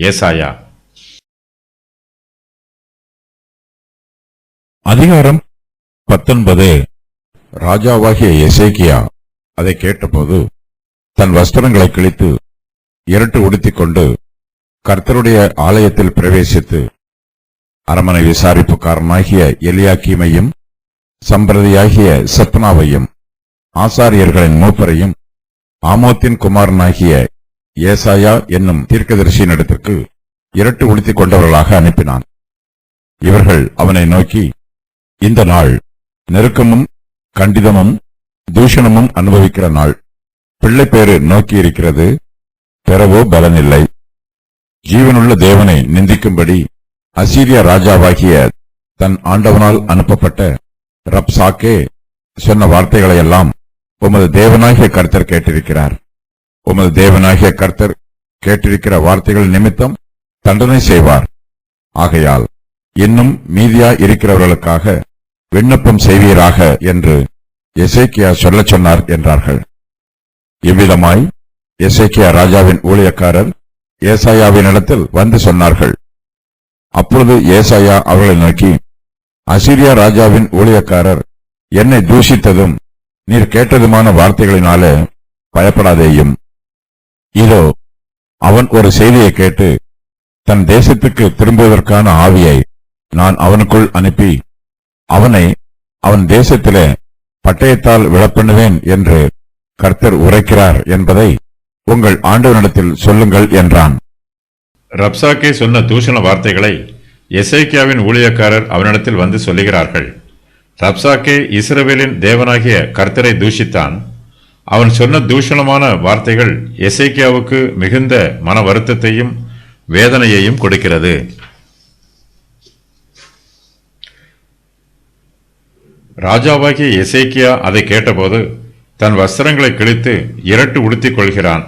ஏசாயா அதிகாரம் 19. ராஜாவாகிய எசேக்கியா அதை கேட்டபோது தன் வஸ்திரங்களை கிழித்து இரட்டு உடுத்திக் கொண்டு கர்த்தருடைய ஆலயத்தில் பிரவேசித்து அரமனை விசாரிப்புக்காரனாகிய எலியாக்கீமையும் சம்பிரதியாகிய செப்னாவையும் ஆசாரியர்களின் மூப்பரையும் ஆமோத்தின் குமாரனாகிய ஏசாயா என்னும் தீர்க்கதரிசியினிடத்திற்கு இரட்டு உடுத்திக் கொண்டவர்களாக அனுப்பினான். இவர்கள் அவனை நோக்கி, இந்த நாள் நெருக்கமும் கண்டிதமும் தூஷணமும் அனுபவிக்கிற நாள். பிள்ளைப்பேறு நோக்கி இருக்கிறது, பெறவோ பலனில்லை. ஜீவனுள்ள தேவனை நிந்திக்கும்படி அசீரியா ராஜாவாகிய தன் ஆண்டவனால் அனுப்பப்பட்ட ரப்சாக்கே சொன்ன வார்த்தைகளையெல்லாம் உமது தேவனாகிய கர்த்தர் கேட்டிருக்கிறார். உமது தேவனாகிய கர்த்தர் கேட்டிருக்கிற வார்த்தைகள் நிமித்தம் தண்டனை செய்வார். ஆகையால் இன்னும் மீதியா இருக்கிறவர்களுக்காக விண்ணப்பம் செய்வீராக என்று எசேக்கியா சொல்லச் சொன்னார் என்றார்கள். இவ்விதமாய் எசேக்கியா ராஜாவின் ஊழியக்காரர் ஏசாயாவினிடத்தில் வந்து சொன்னார்கள். அப்பொழுது ஏசாயா அவர்களை நோக்கி, அசீரியா ராஜாவின் ஊழியக்காரர் என்னை தூஷித்ததும் நீர் கேட்டதுமான வார்த்தைகளினாலே பயப்படாதேயும். இதோ அவன் ஒரு செய்தியை கேட்டு தன் தேசத்துக்கு திரும்புவதற்கான ஆவியை நான் அவனுக்குள் அனுப்பி அவனை அவன் தேசத்திலே பட்டயத்தால் விழப்பண்ணுவேன் என்று கர்த்தர் உரைக்கிறார் என்பதை உங்கள் ஆண்டவனிடத்தில் சொல்லுங்கள் என்றான். ரப்சாக்கே சொன்ன தூஷண வார்த்தைகளை எசேக்கியாவின் ஊழியக்காரர் அவனிடத்தில் வந்து சொல்லுகிறார்கள். ரப்சாக்கே இஸ்ரவேலின் தேவனாகிய கர்த்தரை தூஷித்தான். அவன் சொன்ன தூஷணமான வார்த்தைகள் எசேக்கியாவுக்கு மிகுந்த மன வருத்தத்தையும் வேதனையையும் கொடுக்கிறது. ராஜாவாகிய எசேக்கியா அதை கேட்டபோது தன் வஸ்திரங்களை கிழித்து இரட்டு உடுத்திக் கொள்கிறான்.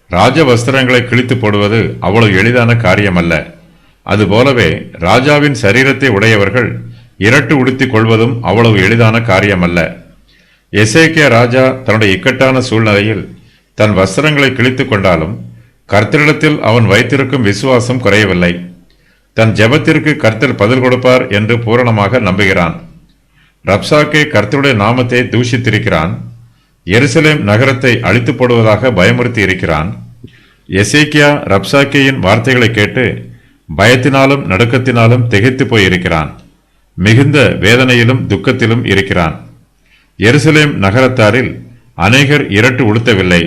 ராஜ வஸ்திரங்களை கிழித்து போடுவது அவ்வளவு எளிதான காரியமல்ல. அதுபோலவே ராஜாவின் சரீரத்தை உடையவர்கள் இரட்டு உடுத்திக் கொள்வதும் அவ்வளவு எளிதான காரியமல்ல. எசேக்கியா ராஜா தன்னுடைய இக்கட்டான சூழ்நிலையில் தன் வஸ்திரங்களை கிழித்துக் கொண்டாலும் கர்த்தரிடத்தில் அவன் வைத்திருக்கும் விசுவாசம் குறையவில்லை. தன் ஜெபத்திற்கு கர்த்தர் பதில் கொடுப்பார் என்று பூரணமாக நம்புகிறான். ரப்சாக்கே கர்த்தருடைய நாமத்தை தூஷித்திருக்கிறான். எருசலேம் நகரத்தை அழித்து போடுவதாக பயமுறுத்தி இருக்கிறான். எசேக்கியா ரப்சாக்கேயின் வார்த்தைகளை கேட்டு பயத்தினாலும் நடுக்கத்தினாலும் திகைத்து போயிருக்கிறான். மிகுந்த வேதனையிலும் துக்கத்திலும் இருக்கிறான். எருசலேம் நகரத்தாரில் அநேகர் இரட்டு உடுத்தவில்லை.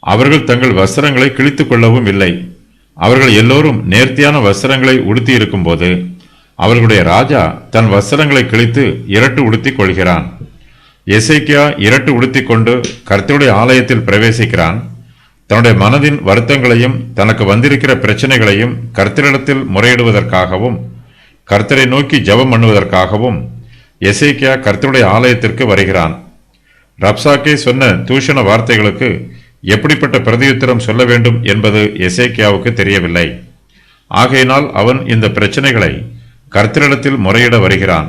அவர்கள் தங்கள் வஸ்திரங்களை கிழித்துக் கொள்ளவும் இல்லை. அவர்கள் எல்லோரும் நேர்த்தியான வஸ்திரங்களை உடுத்தி இருக்கும் போது அவர்களுடைய ராஜா தன் வஸ்திரங்களை கிழித்து இரட்டு உடுத்திக் கொள்கிறான். எசேக்கியா இரட்டு உடுத்திக் கொண்டு கர்த்தருடைய ஆலயத்தில் பிரவேசிக்கிறான். தன்னுடைய மனதின் வருத்தங்களையும் தனக்கு வந்திருக்கிற பிரச்சனைகளையும் கர்த்தரிடத்தில் முறையிடுவதற்காகவும் கர்த்தரை நோக்கி ஜெபம் பண்ணுவதற்காகவும் எசேக்கியா கர்த்தருடைய ஆலயத்திற்கு வருகிறான். ரப்சாக்கே சொன்ன தூஷண வார்த்தைகளுக்கு எப்படிப்பட்ட பிரதியுத்தரம் சொல்ல வேண்டும் என்பது எசேக்கியாவுக்கு தெரியவில்லை. ஆகையினால் அவன் இந்த பிரச்சனைகளை கர்த்தரிடத்தில் முறையிட வருகிறான்.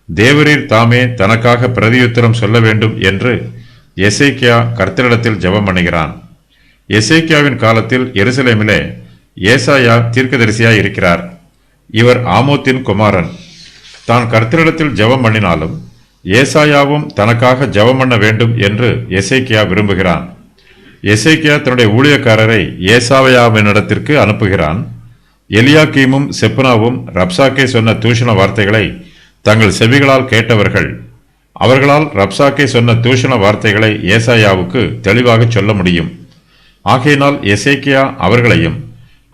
தேவரீர் தாமே தனக்காக பிரதியுத்தரம் சொல்ல வேண்டும் என்று எசேக்கியா கர்த்தரிடத்தில் ஜெபம் பண்ணுகிறான். எசேக்கியாவின் காலத்தில் எருசலேமிலே ஏசாயா தீர்க்கதரிசியாய் இருக்கிறார். இவர் ஆமோத்தின் குமாரன். தான் கர்த்தரிடத்தில் ஜெபம் பண்ணினாலும் ஏசாயாவும் தனக்காக ஜெபம் பண்ண வேண்டும் என்று எசேக்கியா விரும்புகிறான். எசேக்கியா தன்னுடைய ஊழியக்காரரை ஏசாயாவினிடத்திற்கு அனுப்புகிறான். எலியாக்கீமும் செப்னாவும் ரப்சாக்கே சொன்ன தூஷண வார்த்தைகளை தங்கள் செவிகளால் கேட்டவர்கள். அவர்களால் ரப்சாக்கே சொன்ன தூஷண வார்த்தைகளை ஏசாயாவுக்கு தெளிவாக சொல்ல முடியும். ஆகையினால் எசேக்கியா அவர்களையும்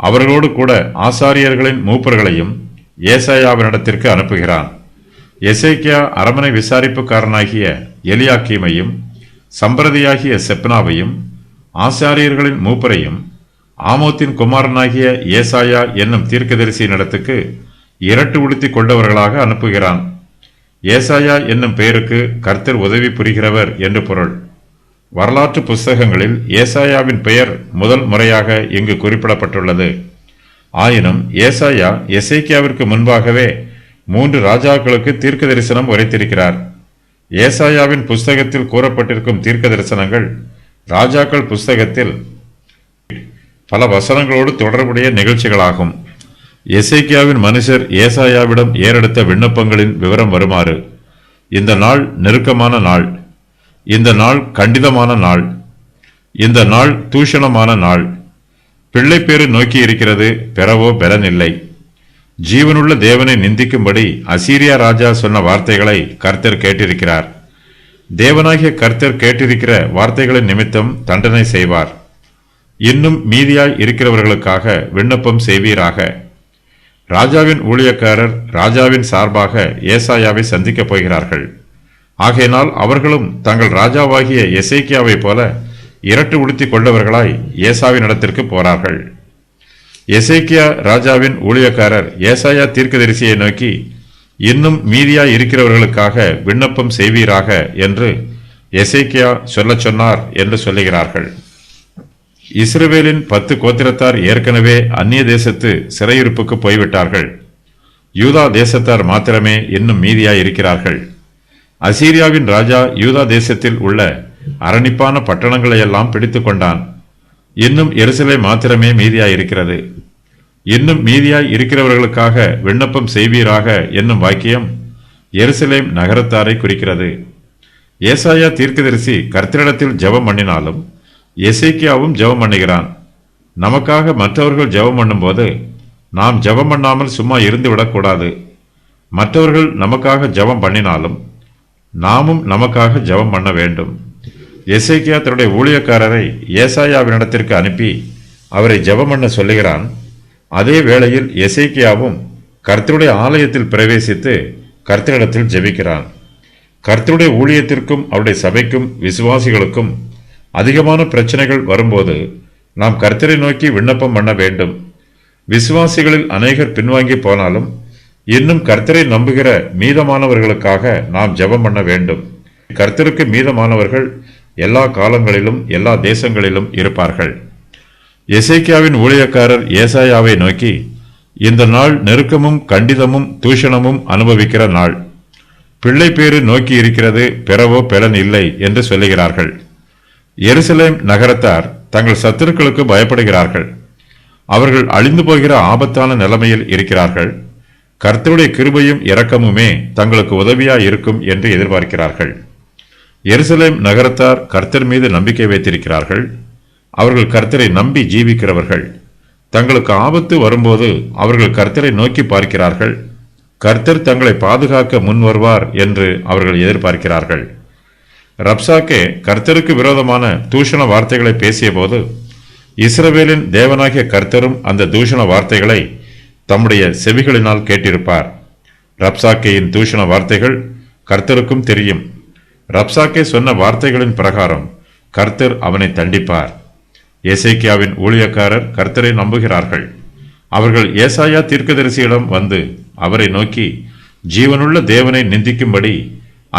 அவர்களோடு கூட ஆசாரியர்களின் மூப்பர்களையும் ஏசாயாவினிடத்திற்கு அனுப்புகிறான். எசேக்கியா அரமனை விசாரிப்புக்காரனாகிய எலியாக்கீமையும் சம்பிரதியாகிய செப்னாவையும் ஆசாரியர்களின் மூப்பரையும் ஆமோத்தின் குமாரனாகிய ஏசாயா என்னும் தீர்க்கதரிசியினிடத்துக்கு இரட்டு உடுத்திக் கொண்டவர்களாக அனுப்புகிறான். ஏசாயா என்னும் பெயருக்கு கர்த்தர் உதவி புரிகிறவர் என்று பொருள். வரலாற்று புஸ்தகங்களில் ஏசாயாவின் பெயர் முதல் முறையாக இங்கு குறிப்பிடப்பட்டுள்ளது. ஆயினும் ஏசாயா எசேக்கியாவிற்கு முன்பாகவே 3 ராஜாக்களுக்கு தீர்க்க தரிசனம் உரைத்திருக்கிறார். ஏசாயாவின் புஸ்தகத்தில் கூறப்பட்டிருக்கும் தீர்க்க தரிசனங்கள் ராஜாக்கள் புஸ்தகத்தில் பல வசனங்களோடு தொடர்புடைய நிகழ்ச்சிகளாகும். எசேக்கியாவின் மனுஷர் ஏசாயாவிடம் ஏறெடுத்த விண்ணப்பங்களின் விவரம் வருமாறு: இந்த நாள் நெருக்கமான நாள், இந்த நாள் கண்டிதமான நாள், இந்த நாள் தூஷணமான நாள், பிள்ளைப்பேறு நோக்கி இருக்கிறது, பெறவோ பெலனில்லை. ஜீவனுள்ள தேவனை நிந்திக்கும்படி அசீரியா ராஜா சொன்ன வார்த்தைகளை கர்த்தர் கேட்டிருக்கிறார். தேவனாகிய கர்த்தர் கேட்டிருக்கிற வார்த்தைகளின் நிமித்தம் தண்டனை செய்வார். இன்னும் மீதியாய் இருக்கிறவர்களுக்காக விண்ணப்பம் செய்வீராக. ராஜாவின் ஊழியக்காரர் ராஜாவின் சார்பாக ஏசாயாவை சந்திக்கப் போகிறார்கள். ஆகையினால் அவர்களும் தங்கள் ராஜாவாகிய எசேக்கியாவை போல இரட்டு உடுத்தி கொண்டவர்களாய் ஏசாவின் இடத்திற்கு போறார்கள். எசேக்கியா ராஜாவின் ஊழியக்காரர் ஏசாயா தீர்க்கதரிசியை நோக்கி, இன்னும் மீதியாய் இருக்கிறவர்களுக்காக விண்ணப்பம் செய்வீராக என்று எசேக்கியா சொல்லச் சொன்னார் என்று சொல்லுகிறார்கள். இஸ்ரவேலின் 10 கோத்திரத்தார் ஏற்கனவே அந்நிய தேசத்து சிறையிருப்புக்கு போய்விட்டார்கள். யூதா தேசத்தார் மாத்திரமே இன்னும் மீதியாய் இருக்கிறார்கள். அசீரியாவின் ராஜா யூதா தேசத்தில் உள்ள அரணிப்பான பட்டணங்களையெல்லாம் பிடித்து கொண்டான். இன்னும் எருசலேம் மாத்திரமே மீதியாய் இருக்கிறது. இன்னும் மீதியாய் இருக்கிறவர்களுக்காக விண்ணப்பம் செய்வீராக என்னும் வாக்கியம் எருசலேம் நகரத்தாரை குறிக்கிறது. ஏசாயா தீர்க்கதரிசி கர்த்தரிடத்தில் ஜெபம் பண்ணினாலும் எசேக்கியாவும் ஜெபம் பண்ணுகிறான். நமக்காக மற்றவர்கள் ஜெபம் பண்ணும்போது நாம் ஜெபம் பண்ணாமல் சும்மா இருந்து விடக்கூடாது. மற்றவர்கள் நமக்காக ஜெபம் பண்ணினாலும் நாமும் நமக்காக ஜெபம் பண்ண வேண்டும். எசேக்கியா தன்னுடைய ஊழியக்காரரை ஏசாயாவினிடத்திற்கு அனுப்பி அவரை ஜெபம் பண்ண சொல்லுகிறான். அதே வேளையில் எசேக்கியாவும் கர்த்தருடைய ஆலயத்தில் பிரவேசித்து கர்த்தரிடத்தில் ஜெபிக்கிறான். கர்த்தருடைய ஊழியத்திற்கும் அவருடைய சபைக்கும் விசுவாசிகளுக்கும் அதிகமான பிரச்சனைகள் வரும்போது நாம் கர்த்தரை நோக்கி விண்ணப்பம் பண்ண வேண்டும். விசுவாசிகளில் அநேகர் பின்வாங்கி போனாலும் இன்னும் கர்த்தரை நம்புகிற மீதமானவர்களுக்காக நாம் ஜெபம் பண்ண வேண்டும். கர்த்தருக்கு மீதமானவர்கள் எல்லா காலங்களிலும் எல்லா தேசங்களிலும் இருப்பார்கள். எசேக்கியாவின் ஊழியக்காரர் ஏசாயாவை நோக்கி, இந்த நாள் நெருக்கமும் கண்டிதமும் தூஷணமும் அனுபவிக்கிற நாள், பிள்ளை பேறு நோக்கி இருக்கிறது, பெறவோ பெலன் இல்லை என்று சொல்லுகிறார்கள். எருசலேம் நகரத்தார் தங்கள் சத்துருக்களுக்கு பயப்படுகிறார்கள். அவர்கள் அழிந்து போகிற ஆபத்தான நிலைமையில் இருக்கிறார்கள். கர்த்தருடைய கிருபையும் இரக்கமுமே தங்களுக்கு உதவியாய் இருக்கும் என்று எதிர்பார்க்கிறார்கள். எருசலேம் நகரத்தார் கர்த்தர் மீது நம்பிக்கை வைத்திருக்கிறார்கள். அவர்கள் கர்த்தரை நம்பி ஜீவிக்கிறவர்கள். தங்களுக்கு ஆபத்து வரும்போது அவர்கள் கர்த்தரை நோக்கி பார்க்கிறார்கள். கர்த்தர் தங்களை பாதுகாக்க முன் வருவார் என்று அவர்கள் எதிர்பார்க்கிறார்கள். ரப்சாக்கே கர்த்தருக்கு விரோதமான தூஷண வார்த்தைகளை பேசிய போது இஸ்ரவேலின் தேவனாகிய கர்த்தரும் அந்த தூஷண வார்த்தைகளை தம்முடைய செவிகளினால் கேட்டிருப்பார். ரப்சாக்கேயின் தூஷண வார்த்தைகள் கர்த்தருக்கும் தெரியும். ரப்சாக்கே சொன்ன வார்த்தைகளின் பிரகாரம் கர்த்தர் அவனை தண்டிப்பார். எசேக்கியாவின் ஊழியக்காரர் கர்த்தரை நம்புகிறார்கள். அவர்கள் ஏசாயா தீர்க்கதரிசியிடம் வந்து அவரை நோக்கி, ஜீவனுள்ள தேவனை நிந்திக்கும்படி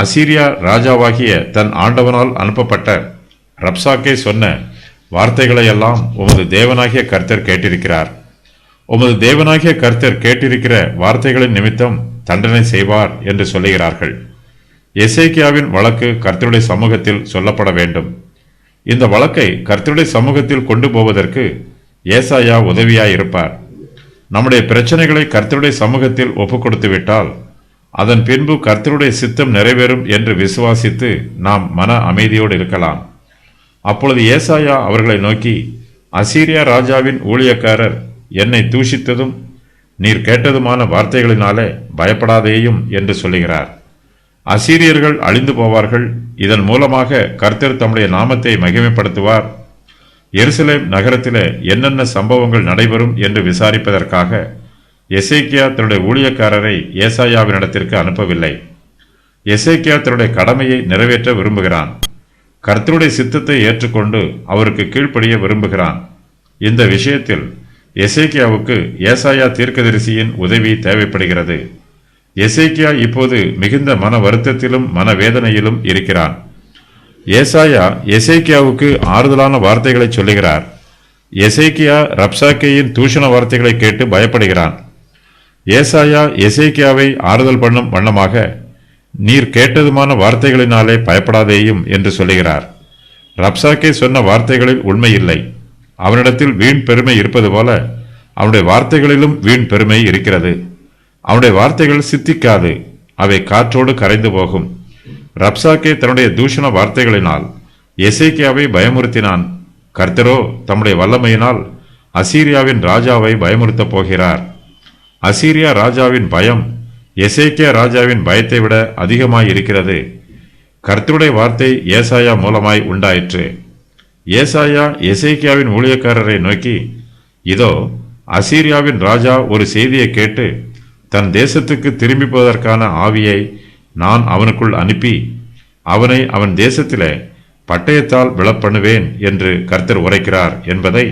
அசீரியா ராஜாவாகிய தன் ஆண்டவனால் அனுப்பப்பட்ட ரப்சாக்கே சொன்ன வார்த்தைகளையெல்லாம் உமது தேவனாகிய கர்த்தர் கேட்டிருக்கிறார். உமது தேவனாகிய கர்த்தர் கேட்டிருக்கிற வார்த்தைகளின் நிமித்தம் தண்டனை செய்வார் என்று சொல்லுகிறார்கள். எசேக்கியாவின் வழக்கு கர்த்தருடைய சமூகத்தில் சொல்லப்பட வேண்டும். இந்த வழக்கை கர்த்தருடைய சமூகத்தில் கொண்டு போவதற்கு ஏசாயா உதவியாயிருப்பார். நம்முடைய பிரச்சனைகளை கர்த்தருடைய சமூகத்தில் ஒப்புக் கொடுத்து விட்டால் அதன் பின்பு கர்த்தருடைய சித்தம் நிறைவேறும் என்று விசுவாசித்து நாம் மன அமைதியோடு இருக்கலாம். அப்பொழுது ஏசாயா அவர்களை நோக்கி, அசீரியா ராஜாவின் ஊழியக்காரர் என்னை தூஷித்ததும் நீர் கேட்டதுமான வார்த்தைகளினாலே பயப்படாதேயும் என்று சொல்லுகிறார். அசீரியர்கள் அழிந்து போவார்கள். இதன் மூலமாக கர்த்தர் தம்முடைய நாமத்தை மகிமைப்படுத்துவார். எருசலேம் நகரத்திலே என்னென்ன சம்பவங்கள் நடைபெறும் என்று விசாரிப்பதற்காக எசேக்கியா தன்னுடைய ஊழியக்காரரை ஏசாயாவினிடத்திற்கு அனுப்பவில்லை. எசேக்கியா தன்னுடைய கடமையை நிறைவேற்ற விரும்புகிறான். கர்த்தருடைய சித்தத்தை ஏற்றுக்கொண்டு அவருக்கு கீழ்ப்படிய விரும்புகிறான். இந்த விஷயத்தில் எசேக்கியாவுக்கு ஏசாயா தீர்க்கதரிசியின் உதவி தேவைப்படுகிறது. எசேக்கியா இப்போது மிகுந்த மன வருத்தத்திலும் மனவேதனையிலும் இருக்கிறான். ஏசாயா எசேக்கியாவுக்கு ஆறுதலான வார்த்தைகளை சொல்லுகிறார். எசேக்கியா ரப்சாக்கேயின் தூஷண வார்த்தைகளை கேட்டு பயப்படுகிறான். ஏசாயா எசேக்கியாவை ஆறுதல் பண்ணும் வண்ணமாக, நீர் கேட்டதுமான வார்த்தைகளினாலே பயப்படாதேயும் என்று சொல்லுகிறார். ரப்சாக்கே சொன்ன வார்த்தைகளில் உண்மையில்லை. அவனிடத்தில் வீண் பெருமை இருப்பது போல அவனுடைய வார்த்தைகளிலும் வீண் பெருமை இருக்கிறது. அவனுடைய வார்த்தைகள் சித்திக்காது, அவை காற்றோடு கரைந்து போகும். ரப்சாக்கே தன்னுடைய தூஷண வார்த்தைகளினால் எசேக்கியாவை பயமுறுத்தினான். கர்த்தரோ தம்முடைய வல்லமையினால் அசீரியாவின் ராஜாவை பயமுறுத்தப் போகிறார். அசீரியா ராஜாவின் பயம் எசேக்கியா ராஜாவின் பயத்தை விட அதிகமாயிருக்கிறது. கர்த்தருடைய வார்த்தை ஏசாயா மூலமாய் உண்டாயிற்று. ஏசாயா எசேக்கியாவின் ஊழியக்காரரை நோக்கி, இதோ அசீரியாவின் ராஜா ஒரு செய்தியை கேட்டு தன் தேசத்துக்கு திரும்பி போவதற்கான ஆவியை நான் அவனுக்குள் அனுப்பி அவனை அவன் தேசத்திலே பட்டயத்தால் விழப்பண்ணுவேன் என்று கர்த்தர் உரைக்கிறார் என்பதை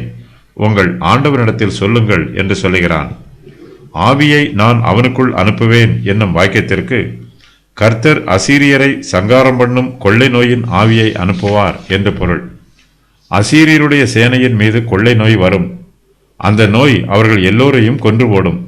உங்கள் ஆண்டவனிடத்தில் சொல்லுங்கள் என்று சொல்லுகிறான். ஆவியை நான் அவனுக்குள் அனுப்புவேன் என்னும் வாக்கியத்திற்கு கர்த்தர் அசீரியரை சங்காரம் பண்ணும் கொள்ளை நோயின் ஆவியை அனுப்புவார் என்று பொருள். அசீரியருடைய சேனையின் மீது கொள்ளை நோய் வரும். அந்த நோய் அவர்கள் எல்லோரையும் கொன்று போடும்.